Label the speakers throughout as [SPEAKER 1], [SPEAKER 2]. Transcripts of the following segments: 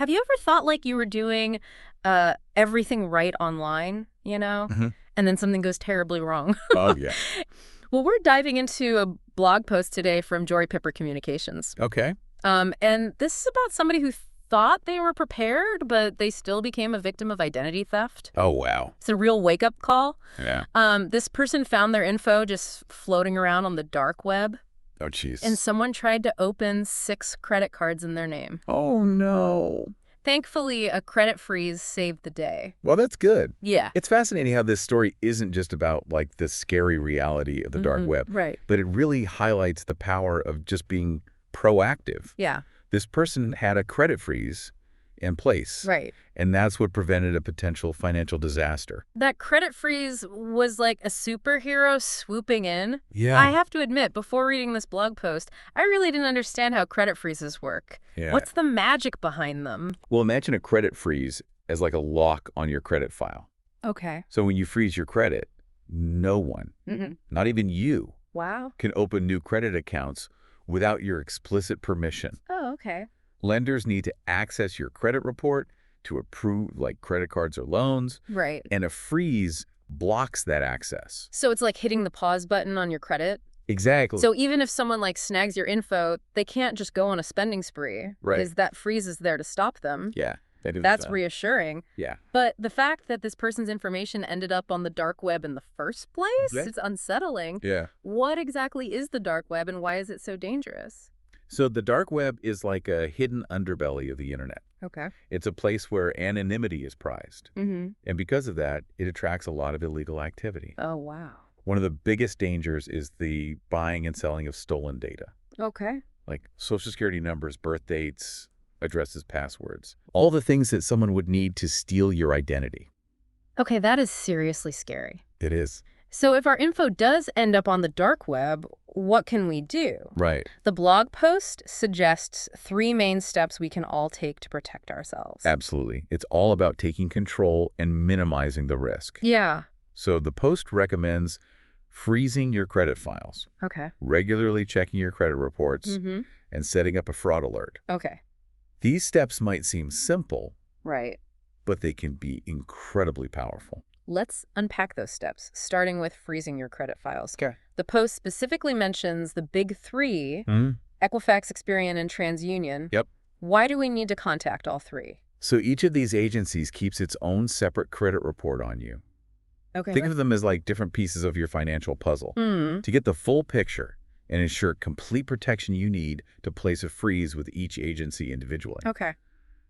[SPEAKER 1] Have you ever thought like you were doing everything right online,
[SPEAKER 2] Hmm.
[SPEAKER 1] and then something goes terribly wrong?
[SPEAKER 2] Oh, yeah.
[SPEAKER 1] Well, we're diving into a blog post today from Jory Pipper Communications.
[SPEAKER 2] Okay.
[SPEAKER 1] And this is about somebody who thought they were prepared, but they still became a victim of identity theft.
[SPEAKER 2] Oh, wow.
[SPEAKER 1] It's a real wake-up call.
[SPEAKER 2] Yeah.
[SPEAKER 1] This person found their info just floating around on the dark web,
[SPEAKER 2] Oh, jeez.
[SPEAKER 1] and someone tried to open 6 credit cards in their name.
[SPEAKER 2] Oh, no.
[SPEAKER 1] Thankfully, a credit freeze saved the day.
[SPEAKER 2] Well, that's good.
[SPEAKER 1] Yeah.
[SPEAKER 2] It's fascinating how this story isn't just about, like, the scary reality of the dark web,
[SPEAKER 1] Right.
[SPEAKER 2] but it really highlights the power of just being proactive.
[SPEAKER 1] Yeah.
[SPEAKER 2] This person had a credit freeze in place,
[SPEAKER 1] Right.
[SPEAKER 2] and that's what prevented a potential financial disaster.
[SPEAKER 1] That credit freeze was like a superhero swooping in.
[SPEAKER 2] Yeah.
[SPEAKER 1] I have to admit, before reading this blog post, I really didn't understand how credit freezes work.
[SPEAKER 2] Yeah.
[SPEAKER 1] What's the magic behind them?
[SPEAKER 2] Well, imagine a credit freeze as like a lock on your credit file.
[SPEAKER 1] Okay.
[SPEAKER 2] So when you freeze your credit, no one, not even you,
[SPEAKER 1] Wow.
[SPEAKER 2] can open new credit accounts without your explicit permission.
[SPEAKER 1] Oh, okay.
[SPEAKER 2] Lenders need to access your credit report to approve like credit cards or loans,
[SPEAKER 1] Right.
[SPEAKER 2] and a freeze blocks that access.
[SPEAKER 1] So it's like hitting the pause button on your credit?
[SPEAKER 2] Exactly.
[SPEAKER 1] So even if someone like snags your info, they can't just go on a spending spree.
[SPEAKER 2] Right.
[SPEAKER 1] Because that freeze is there to stop them.
[SPEAKER 2] Yeah.
[SPEAKER 1] That's reassuring.
[SPEAKER 2] Yeah.
[SPEAKER 1] But the fact that this person's information ended up on the dark web in the first place,
[SPEAKER 2] Yeah.
[SPEAKER 1] it's unsettling.
[SPEAKER 2] Yeah.
[SPEAKER 1] What exactly is the dark web and why is it so dangerous?
[SPEAKER 2] So the dark web is like a hidden underbelly of the internet.
[SPEAKER 1] Okay.
[SPEAKER 2] It's a place where anonymity is prized.
[SPEAKER 1] Mm-hmm.
[SPEAKER 2] And because of that, it attracts a lot of illegal activity.
[SPEAKER 1] Oh, wow.
[SPEAKER 2] One of the biggest dangers is the buying and selling of stolen data,
[SPEAKER 1] Okay.
[SPEAKER 2] like social security numbers, birth dates, addresses, passwords, all the things that someone would need to steal your identity.
[SPEAKER 1] Okay, that is seriously scary.
[SPEAKER 2] It is.
[SPEAKER 1] So if our info does end up on the dark web, what can we do?
[SPEAKER 2] Right.
[SPEAKER 1] The blog post suggests 3 main steps we can all take to protect ourselves.
[SPEAKER 2] Absolutely. It's all about taking control and minimizing the risk.
[SPEAKER 1] Yeah.
[SPEAKER 2] So the post recommends freezing your credit files,
[SPEAKER 1] Okay.
[SPEAKER 2] regularly checking your credit reports,
[SPEAKER 1] Mm-hmm.
[SPEAKER 2] and setting up a fraud alert.
[SPEAKER 1] Okay.
[SPEAKER 2] These steps might seem simple,
[SPEAKER 1] Right.
[SPEAKER 2] but they can be incredibly powerful.
[SPEAKER 1] Let's unpack those steps, starting with freezing your credit files.
[SPEAKER 2] Okay.
[SPEAKER 1] The post specifically mentions the big 3,
[SPEAKER 2] Mm-hmm.
[SPEAKER 1] Equifax, Experian, and TransUnion.
[SPEAKER 2] Yep.
[SPEAKER 1] Why do we need to contact all 3?
[SPEAKER 2] So each of these agencies keeps its own separate credit report on you.
[SPEAKER 1] Okay.
[SPEAKER 2] Think of them as like different pieces of your financial puzzle. To get the full picture and ensure complete protection, you need to place a freeze with each agency individually.
[SPEAKER 1] Okay.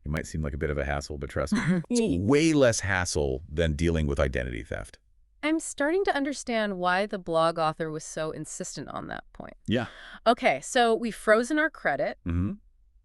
[SPEAKER 2] It might seem like a bit of a hassle, but trust me, it's way less hassle than dealing with identity theft.
[SPEAKER 1] I'm starting to understand why the blog author was so insistent on that point.
[SPEAKER 2] Yeah.
[SPEAKER 1] Okay, so we've frozen our credit.
[SPEAKER 2] Mm-hmm.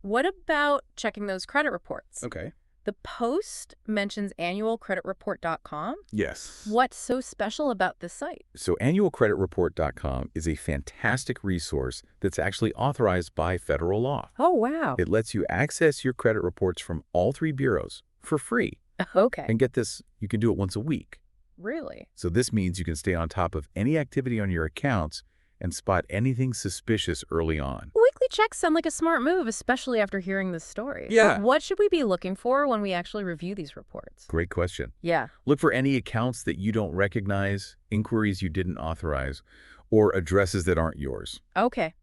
[SPEAKER 1] What about checking those credit reports?
[SPEAKER 2] Okay.
[SPEAKER 1] The post mentions annualcreditreport.com.
[SPEAKER 2] Yes.
[SPEAKER 1] What's so special about this site?
[SPEAKER 2] So annualcreditreport.com is a fantastic resource that's actually authorized by federal law.
[SPEAKER 1] Oh, wow.
[SPEAKER 2] It lets you access your credit reports from all 3 bureaus for free.
[SPEAKER 1] Okay.
[SPEAKER 2] And get this, you can do it once a week.
[SPEAKER 1] Really?
[SPEAKER 2] So this means you can stay on top of any activity on your accounts and spot anything suspicious early on.
[SPEAKER 1] Weekly checks sound like a smart move, especially after hearing this story.
[SPEAKER 2] Yeah.
[SPEAKER 1] But what should we be looking for when we actually review these reports?
[SPEAKER 2] Great question.
[SPEAKER 1] Yeah.
[SPEAKER 2] Look for any accounts that you don't recognize, inquiries you didn't authorize, or addresses that aren't yours.
[SPEAKER 1] Okay.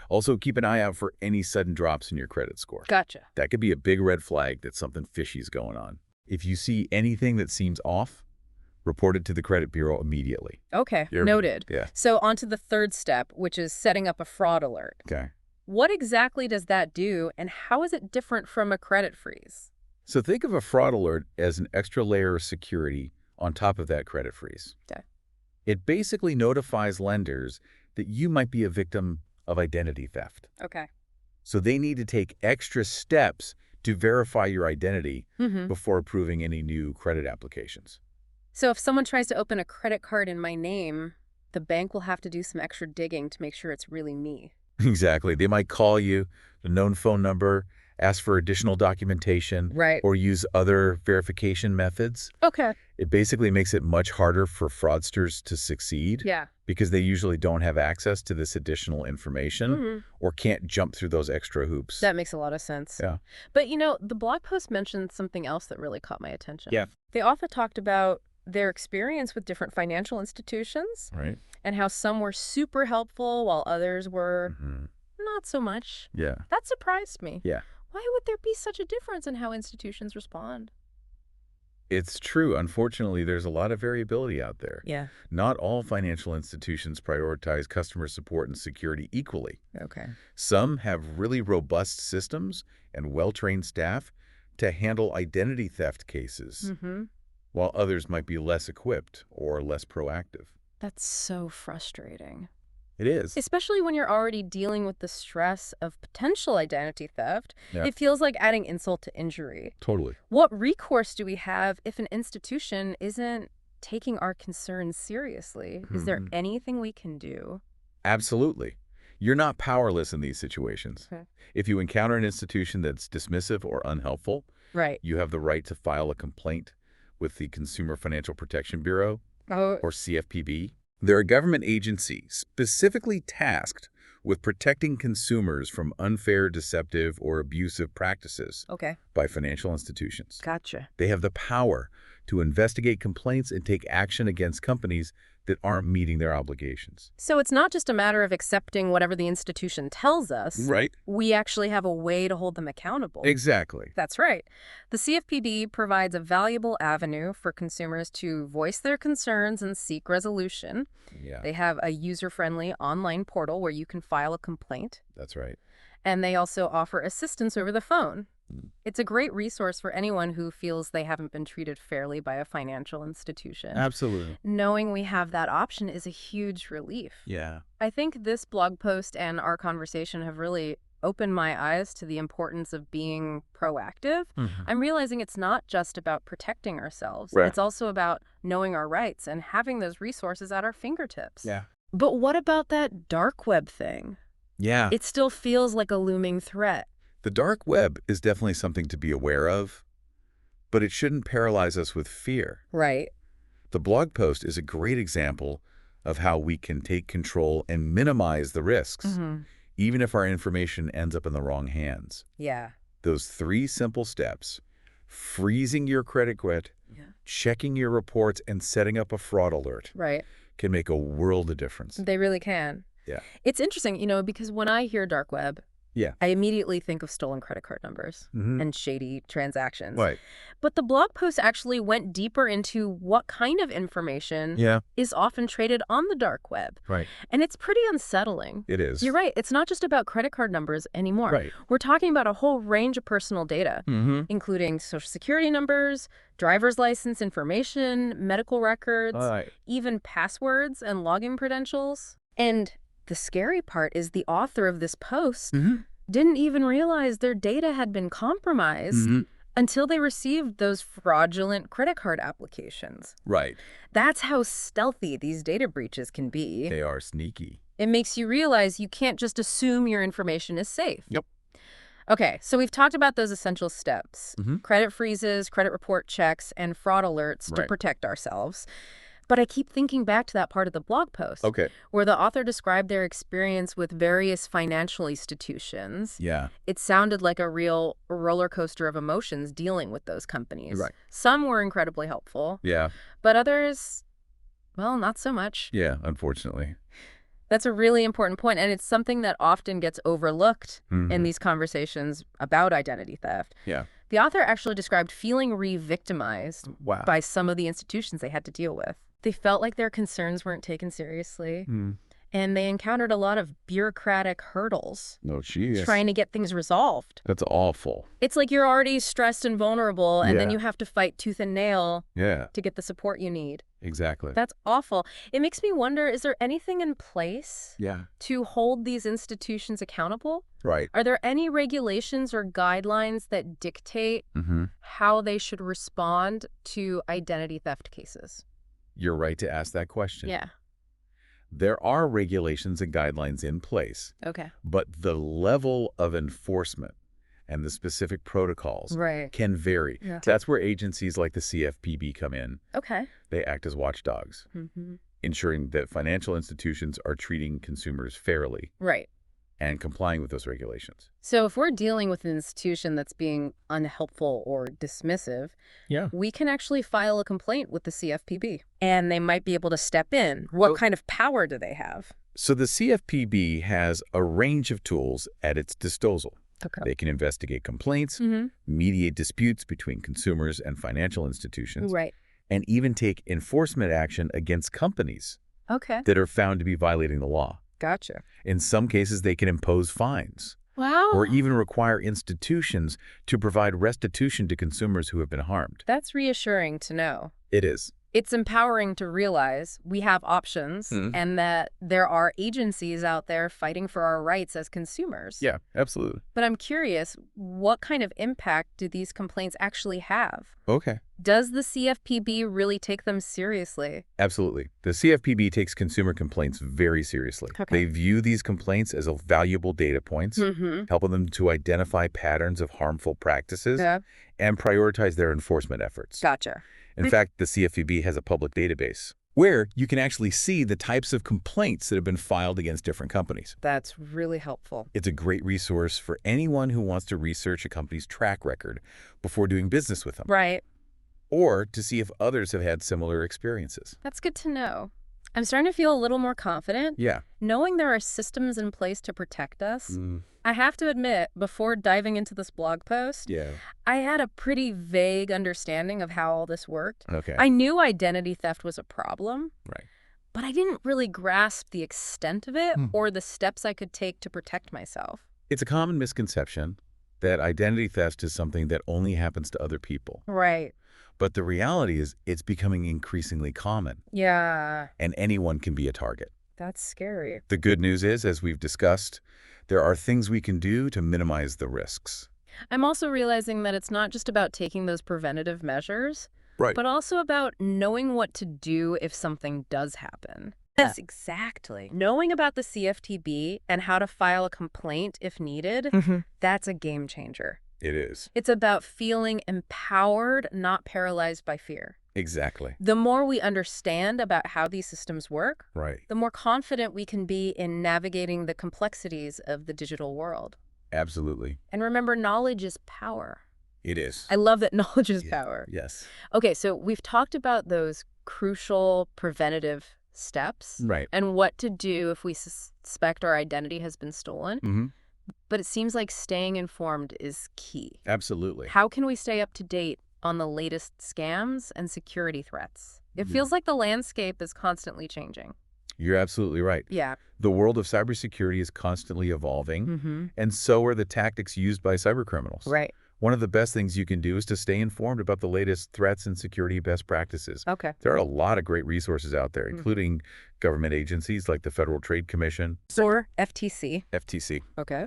[SPEAKER 2] Also, keep an eye out for any sudden drops in your credit score.
[SPEAKER 1] Gotcha.
[SPEAKER 2] That could be a big red flag that something fishy is going on. If you see anything that seems off, report it to the credit bureau immediately.
[SPEAKER 1] Okay.
[SPEAKER 2] You're-
[SPEAKER 1] Noted.
[SPEAKER 2] Yeah.
[SPEAKER 1] So on to the 3rd step, which is setting up a fraud alert.
[SPEAKER 2] Okay.
[SPEAKER 1] What exactly does that do, and how is it different from a credit freeze?
[SPEAKER 2] So think of a fraud alert as an extra layer of security on top of that credit freeze.
[SPEAKER 1] Okay.
[SPEAKER 2] It basically notifies lenders that you might be a victim of identity theft.
[SPEAKER 1] Okay.
[SPEAKER 2] So they need to take extra steps to verify your identity before approving any new credit applications.
[SPEAKER 1] So if someone tries to open a credit card in my name, the bank will have to do some extra digging to make sure it's really me.
[SPEAKER 2] Exactly. They might call you, the known phone number, ask for additional documentation,
[SPEAKER 1] Right.
[SPEAKER 2] or use other verification methods.
[SPEAKER 1] Okay.
[SPEAKER 2] It basically makes it much harder for fraudsters to succeed
[SPEAKER 1] Yeah.
[SPEAKER 2] because they usually don't have access to this additional information
[SPEAKER 1] Hmm.
[SPEAKER 2] or can't jump through those extra hoops.
[SPEAKER 1] That makes a lot of sense.
[SPEAKER 2] Yeah.
[SPEAKER 1] But, the blog post mentioned something else that really caught my attention.
[SPEAKER 2] Yeah.
[SPEAKER 1] The author talked about their experience with different financial institutions
[SPEAKER 2] Right.
[SPEAKER 1] and how some were super helpful while others were
[SPEAKER 2] Mm-hmm.
[SPEAKER 1] not so much.
[SPEAKER 2] Yeah.
[SPEAKER 1] That surprised me.
[SPEAKER 2] Yeah.
[SPEAKER 1] Why would there be such a difference in how institutions respond?
[SPEAKER 2] It's true. Unfortunately, there's a lot of variability out there.
[SPEAKER 1] Yeah.
[SPEAKER 2] Not all financial institutions prioritize customer support and security equally.
[SPEAKER 1] Okay.
[SPEAKER 2] Some have really robust systems and well-trained staff to handle identity theft cases,
[SPEAKER 1] Mm-hmm.
[SPEAKER 2] while others might be less equipped or less proactive.
[SPEAKER 1] That's so frustrating.
[SPEAKER 2] It is.
[SPEAKER 1] Especially when you're already dealing with the stress of potential identity theft.
[SPEAKER 2] Yeah.
[SPEAKER 1] It feels like adding insult to injury.
[SPEAKER 2] Totally.
[SPEAKER 1] What recourse do we have if an institution isn't taking our concerns seriously? Is there
[SPEAKER 2] Mhm.
[SPEAKER 1] anything we can do?
[SPEAKER 2] Absolutely. You're not powerless in these situations.
[SPEAKER 1] Okay.
[SPEAKER 2] If you encounter an institution that's dismissive or unhelpful,
[SPEAKER 1] Right.
[SPEAKER 2] you have the right to file a complaint with the Consumer Financial Protection Bureau,
[SPEAKER 1] Oh,
[SPEAKER 2] or CFPB. They're a government agency specifically tasked with protecting consumers from unfair, deceptive, or abusive practices
[SPEAKER 1] okay.
[SPEAKER 2] by financial institutions.
[SPEAKER 1] Gotcha.
[SPEAKER 2] They have the power to investigate complaints and take action against companies that aren't meeting their obligations.
[SPEAKER 1] So it's not just a matter of accepting whatever the institution tells us.
[SPEAKER 2] Right.
[SPEAKER 1] We actually have a way to hold them accountable.
[SPEAKER 2] Exactly.
[SPEAKER 1] That's right. The CFPB provides a valuable avenue for consumers to voice their concerns and seek resolution.
[SPEAKER 2] Yeah,
[SPEAKER 1] They have a user-friendly online portal where you can file a complaint,
[SPEAKER 2] that's right.
[SPEAKER 1] and they also offer assistance over the phone.
[SPEAKER 2] Mm.
[SPEAKER 1] It's a great resource for anyone who feels they haven't been treated fairly by a financial institution.
[SPEAKER 2] Absolutely.
[SPEAKER 1] Knowing we have that option is a huge relief.
[SPEAKER 2] Yeah.
[SPEAKER 1] I think this blog post and our conversation have really opened my eyes to the importance of being proactive.
[SPEAKER 2] Mhm.
[SPEAKER 1] I'm realizing it's not just about protecting ourselves.
[SPEAKER 2] Right.
[SPEAKER 1] It's also about knowing our rights and having those resources at our fingertips.
[SPEAKER 2] Yeah.
[SPEAKER 1] But what about that dark web thing?
[SPEAKER 2] Yeah.
[SPEAKER 1] It still feels like a looming threat.
[SPEAKER 2] The dark web is definitely something to be aware of, but it shouldn't paralyze us with fear.
[SPEAKER 1] Right.
[SPEAKER 2] The blog post is a great example of how we can take control and minimize the risks,
[SPEAKER 1] Mm-hmm.
[SPEAKER 2] even if our information ends up in the wrong hands.
[SPEAKER 1] Yeah.
[SPEAKER 2] Those 3 simple steps, freezing your credit quit,
[SPEAKER 1] Yeah.
[SPEAKER 2] checking your reports, and setting up a fraud alert,
[SPEAKER 1] Right.
[SPEAKER 2] can make a world of difference.
[SPEAKER 1] They really can.
[SPEAKER 2] Yeah.
[SPEAKER 1] It's interesting, because when I hear dark web,
[SPEAKER 2] Yeah.
[SPEAKER 1] I immediately think of stolen credit card numbers
[SPEAKER 2] Mm-hmm.
[SPEAKER 1] and shady transactions.
[SPEAKER 2] Right.
[SPEAKER 1] But the blog post actually went deeper into what kind of information
[SPEAKER 2] Yeah.
[SPEAKER 1] is often traded on the dark web.
[SPEAKER 2] Right.
[SPEAKER 1] And it's pretty unsettling.
[SPEAKER 2] It is.
[SPEAKER 1] You're right. It's not just about credit card numbers anymore.
[SPEAKER 2] Right.
[SPEAKER 1] We're talking about a whole range of personal data,
[SPEAKER 2] Mm-hmm.
[SPEAKER 1] including social security numbers, driver's license information, medical records,
[SPEAKER 2] All right.
[SPEAKER 1] even passwords and login credentials. And the scary part is the author of this post
[SPEAKER 2] Mm-hmm.
[SPEAKER 1] didn't even realize their data had been compromised
[SPEAKER 2] Mm-hmm.
[SPEAKER 1] until they received those fraudulent credit card applications.
[SPEAKER 2] Right.
[SPEAKER 1] That's how stealthy these data breaches can be.
[SPEAKER 2] They are sneaky.
[SPEAKER 1] It makes you realize you can't just assume your information is safe.
[SPEAKER 2] Yep.
[SPEAKER 1] Okay, so we've talked about those essential steps.
[SPEAKER 2] Mhm.
[SPEAKER 1] Credit freezes, credit report checks, and fraud alerts to
[SPEAKER 2] Right.
[SPEAKER 1] protect ourselves. But I keep thinking back to that part of the blog post
[SPEAKER 2] Okay.
[SPEAKER 1] where the author described their experience with various financial institutions.
[SPEAKER 2] Yeah.
[SPEAKER 1] It sounded like a real roller coaster of emotions dealing with those companies.
[SPEAKER 2] Right.
[SPEAKER 1] Some were incredibly helpful,
[SPEAKER 2] Yeah.
[SPEAKER 1] but others, well, not so much.
[SPEAKER 2] Yeah, unfortunately.
[SPEAKER 1] That's a really important point, and it's something that often gets overlooked in
[SPEAKER 2] Mhm.
[SPEAKER 1] these conversations about identity theft.
[SPEAKER 2] Yeah.
[SPEAKER 1] The author actually described feeling re-victimized
[SPEAKER 2] Wow.
[SPEAKER 1] by some of the institutions they had to deal with. They felt like their concerns weren't taken seriously,
[SPEAKER 2] Mm.
[SPEAKER 1] and they encountered a lot of bureaucratic hurdles
[SPEAKER 2] No, geez.
[SPEAKER 1] trying to get things resolved.
[SPEAKER 2] That's awful.
[SPEAKER 1] It's like you're already stressed and vulnerable, and then
[SPEAKER 2] Yeah.
[SPEAKER 1] you have to fight tooth and nail
[SPEAKER 2] Yeah,
[SPEAKER 1] to get the support you need.
[SPEAKER 2] exactly.
[SPEAKER 1] That's awful. It makes me wonder, is there anything in place
[SPEAKER 2] Yeah.
[SPEAKER 1] to hold these institutions accountable?
[SPEAKER 2] Right.
[SPEAKER 1] Are there any regulations or guidelines that dictate
[SPEAKER 2] Mm-hmm.
[SPEAKER 1] how they should respond to identity theft cases?
[SPEAKER 2] You're right to ask that question.
[SPEAKER 1] Yeah.
[SPEAKER 2] There are regulations and guidelines in place,
[SPEAKER 1] Okay.
[SPEAKER 2] but the level of enforcement and the specific protocols
[SPEAKER 1] Right.
[SPEAKER 2] can vary.
[SPEAKER 1] Yeah.
[SPEAKER 2] That's where agencies like the CFPB come in.
[SPEAKER 1] Okay.
[SPEAKER 2] They act as watchdogs, ensuring that financial institutions are treating consumers fairly
[SPEAKER 1] Right.
[SPEAKER 2] and complying with those regulations.
[SPEAKER 1] So if we're dealing with an institution that's being unhelpful or dismissive,
[SPEAKER 2] Yeah.
[SPEAKER 1] we can actually file a complaint with the CFPB, and they might be able to step in. What kind of power do they have?
[SPEAKER 2] So the CFPB has a range of tools at its disposal.
[SPEAKER 1] Okay.
[SPEAKER 2] They can investigate complaints, mediate disputes between consumers and financial institutions,
[SPEAKER 1] Right.
[SPEAKER 2] and even take enforcement action against companies
[SPEAKER 1] Okay.
[SPEAKER 2] that are found to be violating the law.
[SPEAKER 1] Gotcha.
[SPEAKER 2] In some cases, they can impose fines
[SPEAKER 1] Wow.
[SPEAKER 2] or even require institutions to provide restitution to consumers who have been harmed.
[SPEAKER 1] That's reassuring to know.
[SPEAKER 2] It is.
[SPEAKER 1] It's empowering to realize we have options and that there are agencies out there fighting for our rights as consumers.
[SPEAKER 2] Yeah, absolutely.
[SPEAKER 1] But I'm curious, what kind of impact do these complaints actually have?
[SPEAKER 2] Okay.
[SPEAKER 1] Does the CFPB really take them seriously?
[SPEAKER 2] Absolutely. The CFPB takes consumer complaints very seriously.
[SPEAKER 1] Okay.
[SPEAKER 2] They view these complaints as valuable data points, helping them to identify patterns of harmful practices and prioritize their enforcement efforts.
[SPEAKER 1] Gotcha.
[SPEAKER 2] In fact, the CFPB has a public database where you can actually see the types of complaints that have been filed against different companies.
[SPEAKER 1] That's really helpful.
[SPEAKER 2] It's a great resource for anyone who wants to research a company's track record before doing business with them,
[SPEAKER 1] Right.
[SPEAKER 2] or to see if others have had similar experiences.
[SPEAKER 1] That's good to know. I'm starting to feel a little more confident.
[SPEAKER 2] Yeah.
[SPEAKER 1] Knowing there are systems in place to protect us. I have to admit, before diving into this blog post,
[SPEAKER 2] Yeah.
[SPEAKER 1] I had a pretty vague understanding of how all this worked.
[SPEAKER 2] Okay.
[SPEAKER 1] I knew identity theft was a problem,
[SPEAKER 2] Right.
[SPEAKER 1] but I didn't really grasp the extent of it or the steps I could take to protect myself.
[SPEAKER 2] It's a common misconception that identity theft is something that only happens to other people.
[SPEAKER 1] Right.
[SPEAKER 2] But the reality is it's becoming increasingly common,
[SPEAKER 1] Yeah,
[SPEAKER 2] and anyone can be a target.
[SPEAKER 1] that's scary.
[SPEAKER 2] The good news is, as we've discussed, there are things we can do to minimize the risks.
[SPEAKER 1] I'm also realizing that it's not just about taking those preventative measures,
[SPEAKER 2] Right.
[SPEAKER 1] but also about knowing what to do if something does happen. Yes, exactly. Knowing about the CFTB and how to file a complaint if needed, that's a game changer.
[SPEAKER 2] It is.
[SPEAKER 1] It's about feeling empowered, not paralyzed by fear.
[SPEAKER 2] Exactly.
[SPEAKER 1] The more we understand about how these systems work,
[SPEAKER 2] Right.
[SPEAKER 1] the more confident we can be in navigating the complexities of the digital world.
[SPEAKER 2] Absolutely.
[SPEAKER 1] And remember, knowledge is power.
[SPEAKER 2] It is.
[SPEAKER 1] I love that knowledge is power.
[SPEAKER 2] Yes.
[SPEAKER 1] Okay, so we've talked about those crucial preventative steps
[SPEAKER 2] Right.
[SPEAKER 1] and what to do if we suspect our identity has been stolen. But it seems like staying informed is key.
[SPEAKER 2] Absolutely.
[SPEAKER 1] How can we stay up to date on the latest scams and security threats? It feels like the landscape is constantly changing.
[SPEAKER 2] You're absolutely right.
[SPEAKER 1] Yeah.
[SPEAKER 2] The world of cybersecurity is constantly evolving, and so are the tactics used by cybercriminals.
[SPEAKER 1] Right.
[SPEAKER 2] One of the best things you can do is to stay informed about the latest threats and security best practices.
[SPEAKER 1] Okay.
[SPEAKER 2] There are a lot of great resources out there, including government agencies like the Federal Trade Commission,
[SPEAKER 1] Or FTC.
[SPEAKER 2] FTC.
[SPEAKER 1] Okay.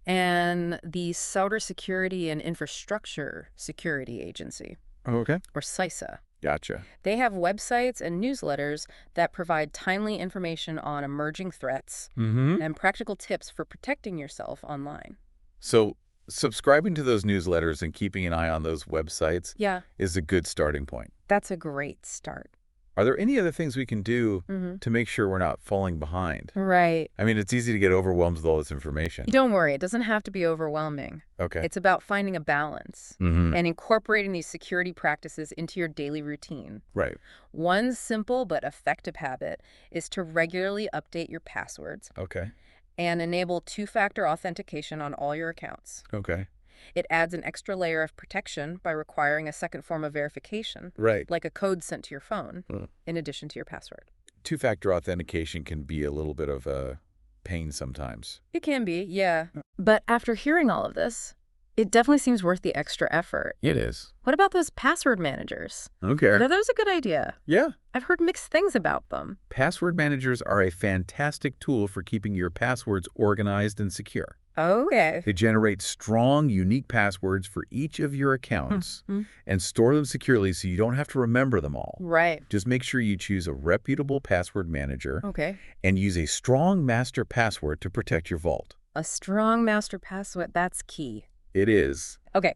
[SPEAKER 1] And the Cybersecurity and Infrastructure Security Agency,
[SPEAKER 2] Okay.
[SPEAKER 1] or CISA.
[SPEAKER 2] Gotcha.
[SPEAKER 1] They have websites and newsletters that provide timely information on emerging threats and practical tips for protecting yourself online.
[SPEAKER 2] So subscribing to those newsletters and keeping an eye on those websites
[SPEAKER 1] Yeah,
[SPEAKER 2] is a good starting point.
[SPEAKER 1] that's a great start.
[SPEAKER 2] Are there any other things we can do to make sure we're not falling behind?
[SPEAKER 1] Right.
[SPEAKER 2] I mean, it's easy to get overwhelmed with all this information.
[SPEAKER 1] Don't worry, it doesn't have to be overwhelming.
[SPEAKER 2] Okay.
[SPEAKER 1] It's about finding a balance and incorporating these security practices into your daily routine.
[SPEAKER 2] Right.
[SPEAKER 1] One simple but effective habit is to regularly update your passwords
[SPEAKER 2] Okay.
[SPEAKER 1] and enable two-factor authentication on all your accounts.
[SPEAKER 2] Okay.
[SPEAKER 1] It adds an extra layer of protection by requiring a second form of verification,
[SPEAKER 2] Right.
[SPEAKER 1] like a code sent to your phone, in addition to your password.
[SPEAKER 2] Two-factor authentication can be a little bit of a pain sometimes.
[SPEAKER 1] It can be, yeah. But after hearing all of this, it definitely seems worth the extra effort.
[SPEAKER 2] It is.
[SPEAKER 1] What about those password managers?
[SPEAKER 2] Okay.
[SPEAKER 1] Are those a good idea?
[SPEAKER 2] Yeah.
[SPEAKER 1] I've heard mixed things about them.
[SPEAKER 2] Password managers are a fantastic tool for keeping your passwords organized and secure.
[SPEAKER 1] Okay.
[SPEAKER 2] They generate strong, unique passwords for each of your accounts and store them securely so you don't have to remember them all.
[SPEAKER 1] Right.
[SPEAKER 2] Just make sure you choose a reputable password manager
[SPEAKER 1] Okay.
[SPEAKER 2] and use a strong master password to protect your vault.
[SPEAKER 1] A strong master password, that's key.
[SPEAKER 2] It is.
[SPEAKER 1] Okay.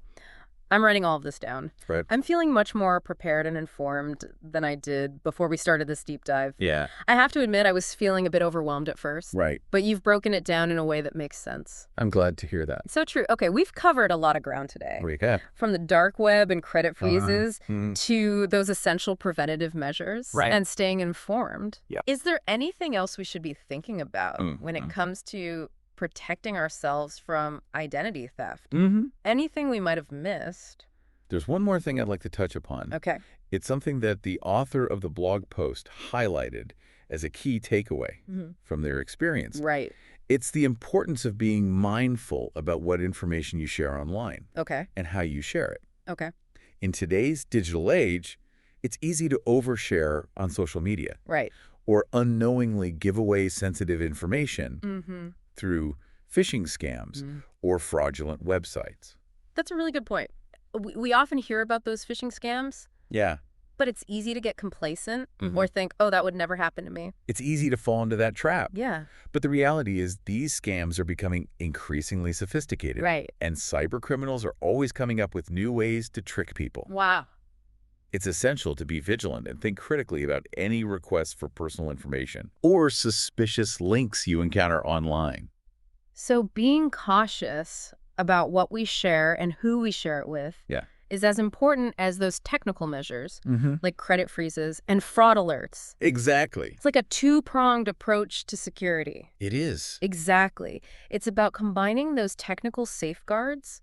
[SPEAKER 1] I'm writing all of this down.
[SPEAKER 2] Right.
[SPEAKER 1] I'm feeling much more prepared and informed than I did before we started this deep dive.
[SPEAKER 2] Yeah.
[SPEAKER 1] I have to admit I was feeling a bit overwhelmed at first.
[SPEAKER 2] Right.
[SPEAKER 1] But you've broken it down in a way that makes sense.
[SPEAKER 2] I'm glad to hear that.
[SPEAKER 1] So true. Okay, we've covered a lot of ground today.
[SPEAKER 2] We have.
[SPEAKER 1] From the dark web and credit freezes
[SPEAKER 2] Mm.
[SPEAKER 1] to those essential preventative measures and staying informed.
[SPEAKER 2] Yeah.
[SPEAKER 1] Is there anything else we should be thinking about when it comes to protecting ourselves from identity theft? Anything we might have missed?
[SPEAKER 2] There's one more thing I'd like to touch upon.
[SPEAKER 1] Okay.
[SPEAKER 2] It's something that the author of the blog post highlighted as a key takeaway from their experience.
[SPEAKER 1] Right.
[SPEAKER 2] It's the importance of being mindful about what information you share online
[SPEAKER 1] Okay.
[SPEAKER 2] and how you share it.
[SPEAKER 1] Okay.
[SPEAKER 2] In today's digital age, it's easy to overshare on social media
[SPEAKER 1] Right.
[SPEAKER 2] or unknowingly give away sensitive information through phishing scams or fraudulent websites.
[SPEAKER 1] That's a really good point. We often hear about those phishing scams,
[SPEAKER 2] Yeah.
[SPEAKER 1] but it's easy to get complacent or think, oh, that would never happen to me.
[SPEAKER 2] It's easy to fall into that trap.
[SPEAKER 1] Yeah.
[SPEAKER 2] But the reality is these scams are becoming increasingly sophisticated.
[SPEAKER 1] Right.
[SPEAKER 2] And cyber criminals are always coming up with new ways to trick people.
[SPEAKER 1] Wow.
[SPEAKER 2] It's essential to be vigilant and think critically about any requests for personal information or suspicious links you encounter online.
[SPEAKER 1] So being cautious about what we share and who we share it with is as important as those technical measures, like credit freezes and fraud alerts.
[SPEAKER 2] Exactly.
[SPEAKER 1] It's like a two-pronged approach to security.
[SPEAKER 2] It is.
[SPEAKER 1] Exactly. It's about combining those technical safeguards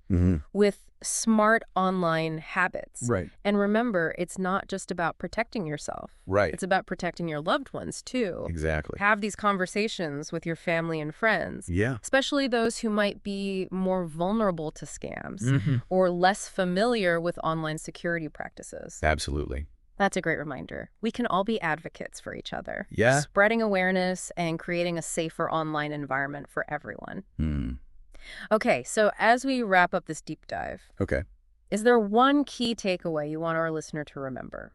[SPEAKER 1] with smart online habits.
[SPEAKER 2] Right.
[SPEAKER 1] And remember, it's not just about protecting yourself.
[SPEAKER 2] Right.
[SPEAKER 1] It's about protecting your loved ones, too.
[SPEAKER 2] Exactly.
[SPEAKER 1] Have these conversations with your family and friends.
[SPEAKER 2] Yeah.
[SPEAKER 1] Especially those who might be more vulnerable to scams or less familiar with online security practices.
[SPEAKER 2] Absolutely.
[SPEAKER 1] That's a great reminder. We can all be advocates for each other.
[SPEAKER 2] Yeah.
[SPEAKER 1] Spreading awareness and creating a safer online environment for everyone. Okay, so as we wrap up this deep dive,
[SPEAKER 2] Okay.
[SPEAKER 1] is there one key takeaway you want our listener to remember?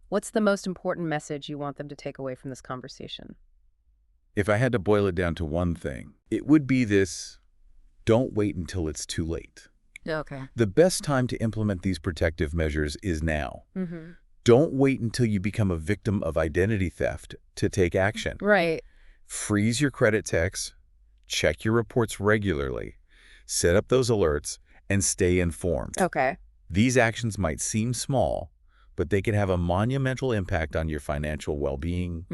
[SPEAKER 1] What's the most important message you want them to take away from this conversation?
[SPEAKER 2] If I had to boil it down to one thing, it would be this: don't wait until it's too late.
[SPEAKER 1] Okay.
[SPEAKER 2] The best time to implement these protective measures is now. Don't wait until you become a victim of identity theft to take action.
[SPEAKER 1] Right.
[SPEAKER 2] Freeze your credit checks, check your reports regularly, set up those alerts, and stay informed.
[SPEAKER 1] Okay.
[SPEAKER 2] These actions might seem small, but they can have a monumental impact on your financial well-being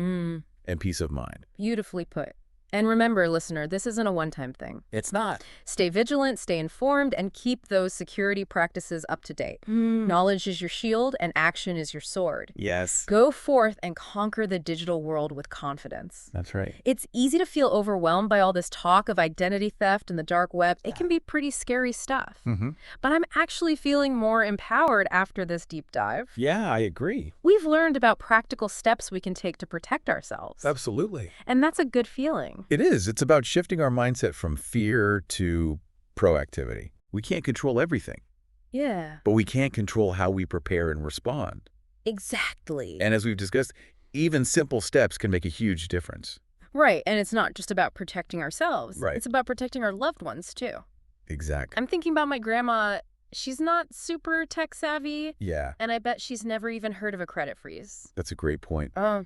[SPEAKER 2] and peace of mind.
[SPEAKER 1] Beautifully put. And remember, listener, this isn't a one-time thing.
[SPEAKER 2] It's not.
[SPEAKER 1] Stay vigilant, stay informed, and keep those security practices up to date. Knowledge is your shield, and action is your sword.
[SPEAKER 2] Yes.
[SPEAKER 1] Go forth and conquer the digital world with confidence.
[SPEAKER 2] That's right.
[SPEAKER 1] It's easy to feel overwhelmed by all this talk of identity theft and the dark web. It can be pretty scary stuff. But I'm actually feeling more empowered after this deep dive.
[SPEAKER 2] Yeah, I agree.
[SPEAKER 1] We've learned about practical steps we can take to protect ourselves.
[SPEAKER 2] Absolutely.
[SPEAKER 1] And that's a good feeling.
[SPEAKER 2] It is. It's about shifting our mindset from fear to proactivity. We can't control everything,
[SPEAKER 1] Yeah.
[SPEAKER 2] but we can control how we prepare and respond.
[SPEAKER 1] Exactly.
[SPEAKER 2] And as we've discussed, even simple steps can make a huge difference.
[SPEAKER 1] Right. And it's not just about protecting ourselves.
[SPEAKER 2] Right.
[SPEAKER 1] It's about protecting our loved ones, too.
[SPEAKER 2] Exactly.
[SPEAKER 1] I'm thinking about my grandma. She's not super tech savvy,
[SPEAKER 2] Yeah,
[SPEAKER 1] and I bet she's never even heard of a credit freeze.
[SPEAKER 2] that's a great point.
[SPEAKER 1] Oh,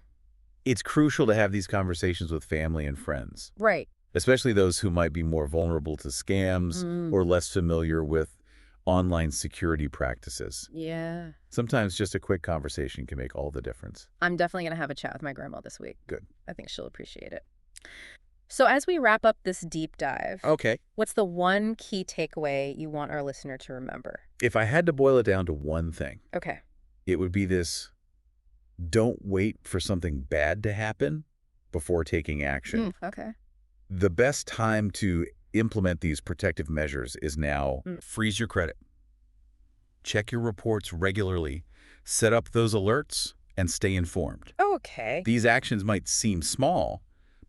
[SPEAKER 2] It's crucial to have these conversations with family and friends,
[SPEAKER 1] right.
[SPEAKER 2] especially those who might be more vulnerable to scams or less familiar with online security practices.
[SPEAKER 1] Yeah.
[SPEAKER 2] Sometimes just a quick conversation can make all the difference.
[SPEAKER 1] I'm definitely going to have a chat with my grandma this week.
[SPEAKER 2] Good.
[SPEAKER 1] I think she'll appreciate it. So as we wrap up this deep dive,
[SPEAKER 2] Okay.
[SPEAKER 1] what's the one key takeaway you want our listener to remember?
[SPEAKER 2] If I had to boil it down to one thing,
[SPEAKER 1] Okay.
[SPEAKER 2] it would be this: don't wait for something bad to happen before taking action.
[SPEAKER 1] Okay.
[SPEAKER 2] The best time to implement these protective measures is now. Freeze your credit. Check your reports regularly. Set up those alerts and stay informed.
[SPEAKER 1] Okay.
[SPEAKER 2] These actions might seem small,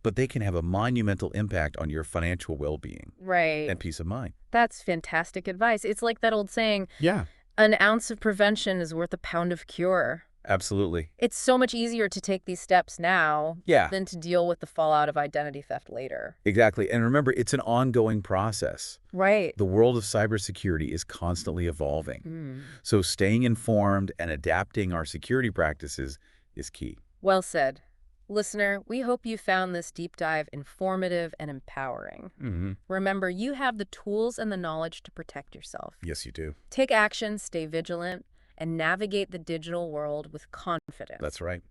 [SPEAKER 2] but they can have a monumental impact on your financial well-being
[SPEAKER 1] Right.
[SPEAKER 2] and peace of mind.
[SPEAKER 1] That's fantastic advice. It's like that old saying,
[SPEAKER 2] Yeah.
[SPEAKER 1] an ounce of prevention is worth a pound of cure.
[SPEAKER 2] Absolutely.
[SPEAKER 1] It's so much easier to take these steps now
[SPEAKER 2] Yeah,
[SPEAKER 1] than to deal with the fallout of identity theft later.
[SPEAKER 2] exactly. And remember, it's an ongoing process.
[SPEAKER 1] Right.
[SPEAKER 2] The world of cybersecurity is constantly evolving.
[SPEAKER 1] Mm.
[SPEAKER 2] So staying informed and adapting our security practices is key.
[SPEAKER 1] Well said. Listener, we hope you found this deep dive informative and empowering. Remember, you have the tools and the knowledge to protect yourself.
[SPEAKER 2] Yes, you do.
[SPEAKER 1] Take action, stay vigilant, and navigate the digital world with confidence.
[SPEAKER 2] That's right.